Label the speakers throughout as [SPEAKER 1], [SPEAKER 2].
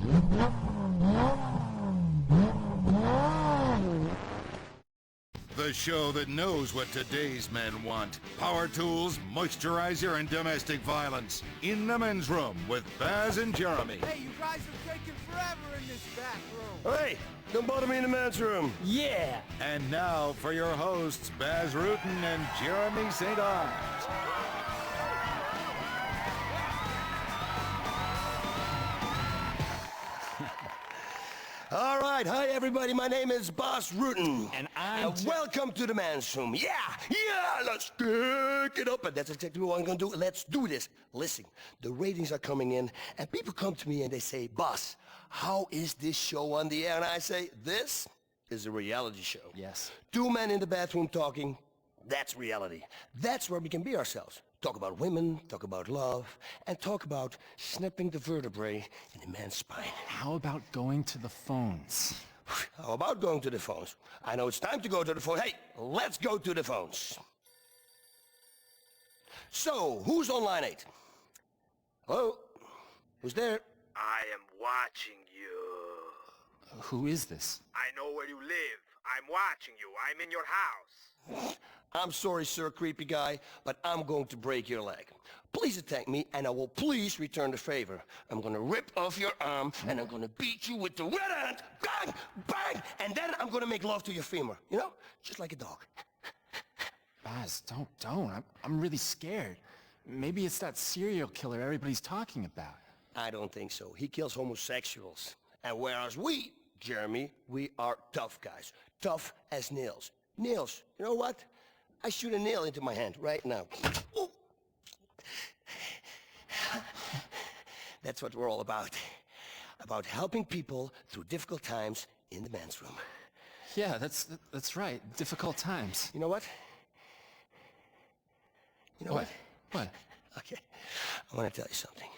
[SPEAKER 1] The show that knows what today's men want. Power tools, moisturizer, and domestic violence. In the men's room with Baz and Jeremy.
[SPEAKER 2] Hey, you guys are taking forever in this back room.
[SPEAKER 3] Hey, don't bother me in the men's room.
[SPEAKER 2] Yeah.
[SPEAKER 1] And now for your hosts, Baz Rutten and Jeremy St. Arms.
[SPEAKER 3] All right, hi everybody, my name is Baz Rutten.
[SPEAKER 2] And I'm
[SPEAKER 3] welcome to the men's room. Yeah, let's kick it up. And that's exactly what I'm gonna do. Let's do this. Listen, the ratings are coming in, and people come to me and they say, Baz, how is this show on the air? And I say, this is a reality show.
[SPEAKER 2] Yes.
[SPEAKER 3] Two men in the bathroom talking, that's reality. That's where we can be ourselves. Talk about women, talk about love, and talk about snipping the vertebrae in a man's spine.
[SPEAKER 2] How about going to the phones?
[SPEAKER 3] How about going to the phones? I know it's time to go to the phone. Hey, let's go to the phones. So, who's on line 8? Hello? Who's there?
[SPEAKER 4] I am watching you.
[SPEAKER 2] Who is this?
[SPEAKER 4] I know where you live. I'm watching you. I'm in your house.
[SPEAKER 3] I'm sorry, sir, creepy guy, but I'm going to break your leg. Please attack me, and I will please return the favor. I'm gonna rip off your arm, and I'm gonna beat you with the red hand. Bang! Bang! And then I'm gonna make love to your femur. You know? Just like a dog.
[SPEAKER 2] Baz, don't. I'm really scared. Maybe it's that serial killer everybody's talking about.
[SPEAKER 3] I don't think so. He kills homosexuals. And whereas we, Jeremy, we are tough guys. Tough as nails. Nails. You know what? I shoot a nail into my hand right now. Ooh. That's what we're all about. About helping people through difficult times in the men's room.
[SPEAKER 2] Yeah, that's right. Difficult times.
[SPEAKER 3] You know what? You know what?
[SPEAKER 2] What?
[SPEAKER 3] Okay. I want to tell you something.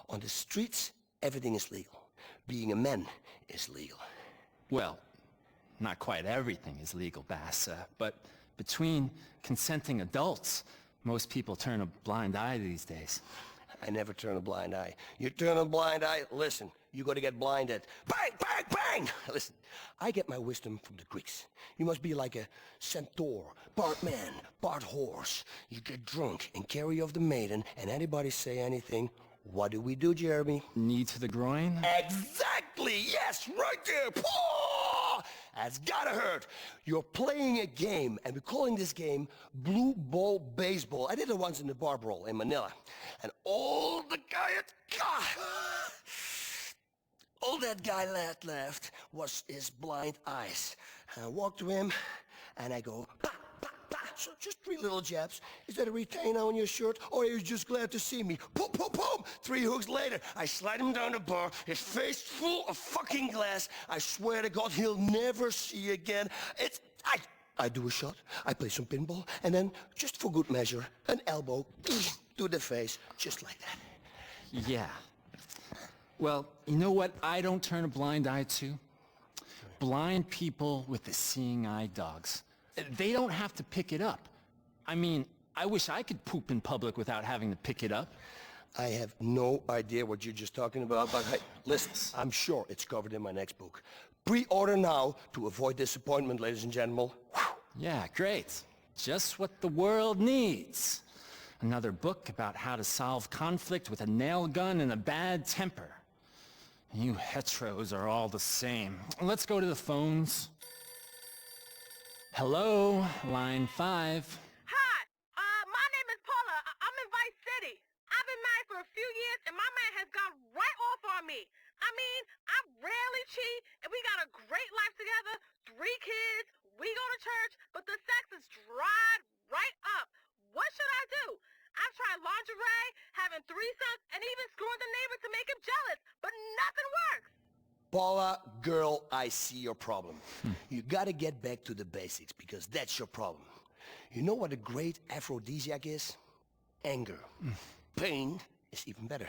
[SPEAKER 3] On the streets, everything is legal. Being a man is legal.
[SPEAKER 2] Well, not quite everything is legal, Baz, but between consenting adults, most people turn a blind eye these days.
[SPEAKER 3] I never turn a blind eye. You turn a blind eye, listen, you gotta get blinded. Bang, bang, bang! Listen, I get my wisdom from the Greeks. You must be like a centaur, part man, part horse. You get drunk and carry off the maiden, and anybody say anything, what do we do, Jeremy?
[SPEAKER 2] Knee to the groin?
[SPEAKER 3] Exactly, yes, right there! Paw! That's gotta hurt. You're playing a game, and we're calling this game Blue Ball Baseball. I did it once in the bar brawl in Manila. And all that guy left was his blind eyes. And I walked to him, and I go, bah, bah, bah. So just 3 little jabs. Is that a retainer on your shirt, or are you just glad to see me? Boom, boom, boom! 3 hooks later, I slide him down the bar, his face full of fucking glass. I swear to God, he'll never see again. I do a shot, I play some pinball, and then, just for good measure, an elbow to the face, just like that.
[SPEAKER 2] Yeah. Well, you know what I don't turn a blind eye to? Blind people with the seeing eye dogs. They don't have to pick it up. I mean, I wish I could poop in public without having to pick it up.
[SPEAKER 3] I have no idea what you're just talking about, but hey, listen, I'm sure it's covered in my next book. Pre-order now to avoid disappointment, ladies and gentlemen.
[SPEAKER 2] Yeah, great. Just what the world needs. Another book about how to solve conflict with a nail gun and a bad temper. You heteros are all the same. Let's go to the phones. Hello, line 5.
[SPEAKER 5] Hi, my name is Paula. I'm in Vice City. I've been married for a few years, and my man has gone right off on me. I mean, I rarely cheat, and we got a great life together, 3 kids, we go to church, but the sex is dried right up. What should I do? I've tried lingerie, having threesomes, and even screwing the neighbor to make him jealous, but nothing works.
[SPEAKER 3] Paula, girl, I see your problem. You gotta get back to the basics, because that's your problem. You know what a great aphrodisiac is? Anger. Pain is even better.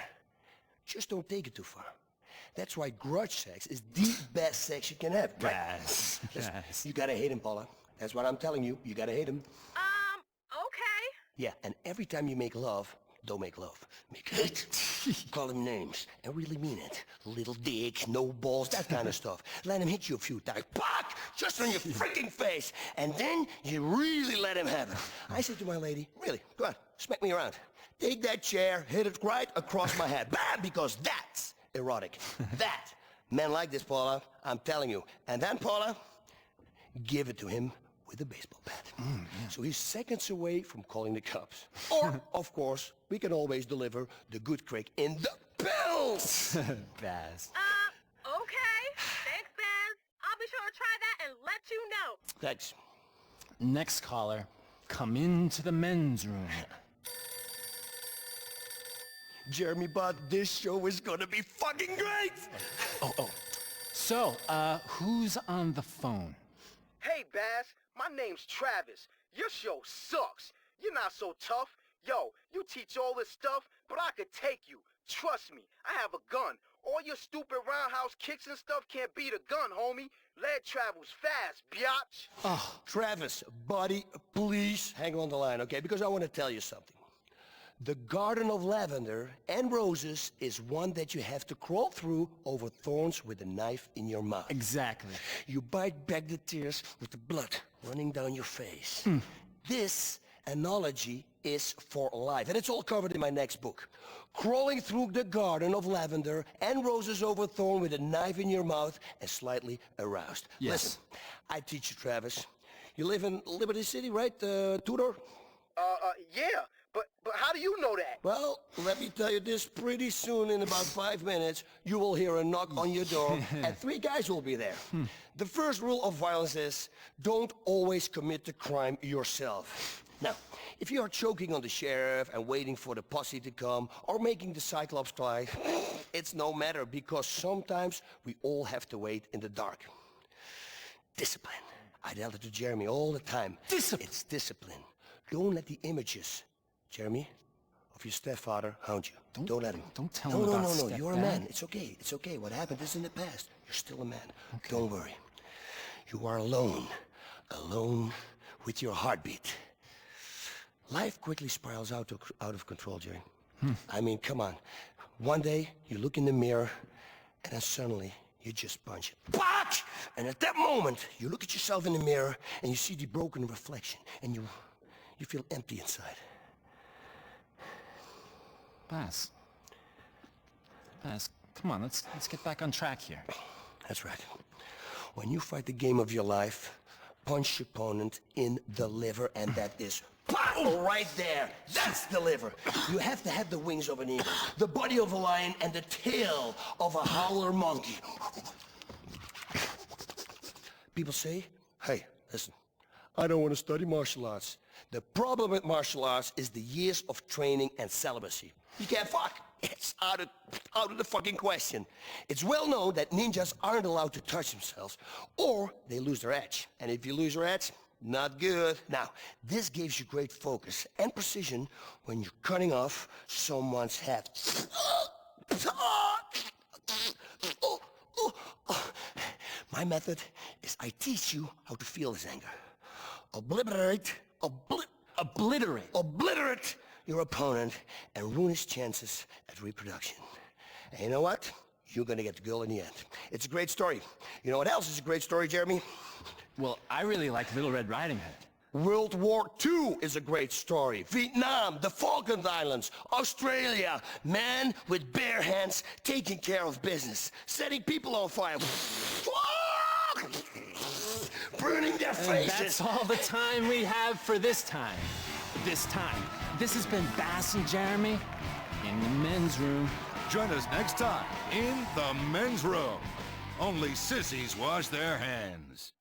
[SPEAKER 3] Just don't take it too far. That's why grudge sex is the best sex you can have. Right?
[SPEAKER 2] Yes,
[SPEAKER 3] Listen,
[SPEAKER 2] yes.
[SPEAKER 3] you gotta hate him, Paula. That's what I'm telling you. You gotta hate him.
[SPEAKER 5] Okay.
[SPEAKER 3] Yeah, and every time you make love, don't make love. Make it. Call him names and really mean it. Little dick, no balls, that kind of stuff. Let him hit you a few times. Pack! Just on your freaking face. And then you really let him have it. I said to my lady, really, go on, smack me around. Take that chair, hit it right across my head. Bam! Because that's erotic. That. Men like this, Paula, I'm telling you. And then, Paula, give it to him with a baseball bat. So he's seconds away from calling the cops. Or, of course, we can always deliver the good crick in the pills!
[SPEAKER 2] Baz.
[SPEAKER 5] Okay. Thanks, Baz. I'll be sure to try that and let you know.
[SPEAKER 3] Thanks.
[SPEAKER 2] Next caller, come into the men's room.
[SPEAKER 3] Jeremy Bud, this show is gonna be fucking great!
[SPEAKER 2] So, who's on the phone?
[SPEAKER 6] Hey, Baz, my name's Travis. Your show sucks. You're not so tough. Yo, you teach all this stuff, but I could take you. Trust me, I have a gun. All your stupid roundhouse kicks and stuff can't beat a gun, homie. Lead travels fast, biatch.
[SPEAKER 3] Travis, buddy, please hang on the line, okay? Because I want to tell you something. The Garden of Lavender and Roses is one that you have to crawl through over thorns with a knife in your mouth.
[SPEAKER 2] Exactly.
[SPEAKER 3] You bite back the tears with the blood running down your face. This analogy is for life, and it's all covered in my next book. Crawling through the Garden of Lavender and Roses over thorn with a knife in your mouth and slightly aroused.
[SPEAKER 2] Yes.
[SPEAKER 3] Listen, I teach you, Travis. You live in Liberty City, right, Tudor?
[SPEAKER 6] Yeah, but how do you know that?
[SPEAKER 3] Well, let me tell you this, pretty soon, in about 5 minutes, you will hear a knock on your door, and 3 guys will be there. The first rule of violence is, don't always commit the crime yourself. Now, if you are choking on the sheriff and waiting for the posse to come, or making the Cyclops cry, it's no matter, because sometimes we all have to wait in the dark. Discipline. I tell it to Jeremy all the time.
[SPEAKER 2] Discipline.
[SPEAKER 3] It's discipline. Don't let the images, Jeremy, of your stepfather hound you. Don't let him.
[SPEAKER 2] Don't tell him about
[SPEAKER 3] No. You're a
[SPEAKER 2] stepdad.
[SPEAKER 3] man. It's okay. It's okay. What happened is in the past. You're still a man. Okay. Don't worry. You are alone. Alone with your heartbeat. Life quickly spirals out of control, Jerry. I mean, come on. One day, you look in the mirror, and then suddenly, you just punch it. Back! And at that moment, you look at yourself in the mirror, and you see the broken reflection, and you feel empty inside.
[SPEAKER 2] Baz, come on, let's get back on track here.
[SPEAKER 3] That's right. When you fight the game of your life, punch your opponent in the liver, and that is pow, right there. That's the liver. You have to have the wings of an eagle, the body of a lion, and the tail of a howler monkey. People say, hey, listen, I don't want to study martial arts. The problem with martial arts is the years of training and celibacy. You can't fuck. It's out of the fucking question. It's well known that ninjas aren't allowed to touch themselves, or they lose their edge. And if you lose your edge, not good. Now, this gives you great focus and precision when you're cutting off someone's head. My method is I teach you how to feel this anger. Obliterate your opponent and ruin his chances at reproduction. And you know what? You're gonna get the girl in the end. It's a great story. You know what else is a great story, Jeremy?
[SPEAKER 2] Well, I really like Little Red Riding Hood.
[SPEAKER 3] World War II is a great story. Vietnam, the Falkland Islands, Australia. Men with bare hands taking care of business, setting people on fire. Burning their faces.
[SPEAKER 2] That's all the time we have for this time. This has been Baz and Jeremy in the men's room.
[SPEAKER 1] Join us next time in the men's room. Only sissies wash their hands.